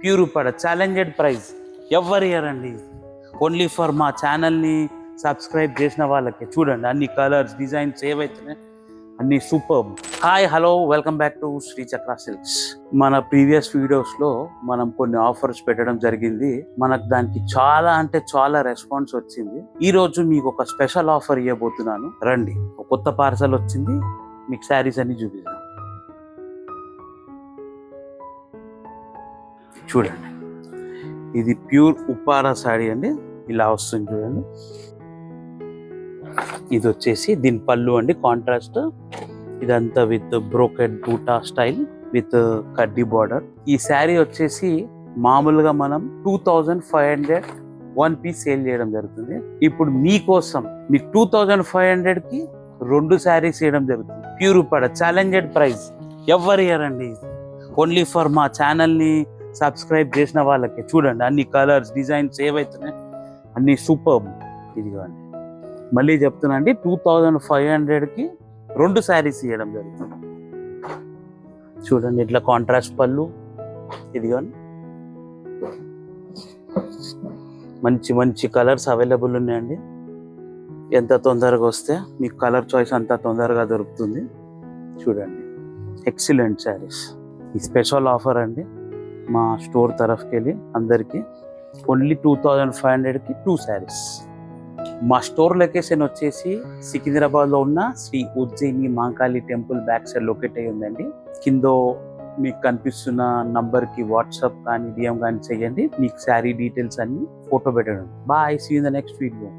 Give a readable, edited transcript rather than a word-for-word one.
Pure Uppada challenged praise ఎవరు ఇయరండి. Only for మా ఛానల్ని సబ్స్క్రైబ్ చేసిన వాళ్ళకి. చూడండి అన్ని కలర్స్ డిజైన్స్ ఏవైతున్నాయి అన్ని సూపర్. Hi hello welcome back to Sri Chakra silks. మన ప్రీవియస్ వీడియోస్లో మనం కొన్ని ఆఫర్స్ పెట్టడం జరిగింది. మనకు దానికి చాలా అంటే చాలా రెస్పాన్స్ వచ్చింది. ఈ రోజు మీకు ఒక స్పెషల్ ఆఫర్ ఇవ్వబోతున్నాను. రండి, ఒక కొత్త పార్సల్ వచ్చింది, మీకు శారీస్ అన్ని చూపిస్తాను. చూడండి, ఇది ప్యూర్ ఉప్పాడ శారీ అండి. ఇలా వస్తుంది చూడండి. ఇది వచ్చేసి దీని పళ్ళు అండి, కాంట్రాస్ట్. ఇదంతా విత్ బ్రోకెడ్ బూటా స్టైల్ విత్ కడ్డీ బార్డర్. ఈ శారీ వచ్చేసి మామూలుగా మనం 2500 వన్ పీస్ సేల్ చేయడం జరుగుతుంది. ఇప్పుడు మీకోసం మీకు 2500 కి 2 శారీస్ చేయడం జరుగుతుంది. ప్యూర్ ఉప్పాడ ఛాలెంజెడ్ ప్రైజ్ ఎవరు ఇయరండి. ఓన్లీ ఫర్ మా ఛానల్ని సబ్స్క్రైబ్ చేసిన వాళ్ళకి. చూడండి అన్ని కలర్స్ డిజైన్స్ ఏవైతున్నాయి అన్ని సూపర్. ఇదిగోండి, మళ్ళీ చెప్తున్నా అండి, 2500కి 2 శారీస్ ఇవ్వడం జరుగుతుంది. చూడండి, ఇట్లా కాంట్రాస్ట్ పళ్ళు. ఇదిగోండి, మంచి మంచి కలర్స్ అవైలబుల్ ఉన్నాయండి. ఎంత తొందరగా వస్తే మీకు కలర్ చాయిస్ అంత తొందరగా దొరుకుతుంది. చూడండి, ఎక్సలెంట్ శారీస్. ఈ స్పెషల్ ఆఫర్ అండి మా స్టోర్ తరఫుకి వెళ్ళి అందరికీ. ఓన్లీ 2500కి 2 శారీస్. మా స్టోర్ లొకేషన్ వచ్చేసి సికింద్రాబాద్లో ఉన్న Sri Ujjaini Mahankali temple back side locate అయ్యి ఉందండి. కింద మీకు కనిపిస్తున్న నంబర్కి వాట్సాప్ కానీ డిఎం కానీ చేయండి. మీకు శారీ డీటెయిల్స్ అన్ని ఫోటో పెట్టడం. Bye, see in the next video.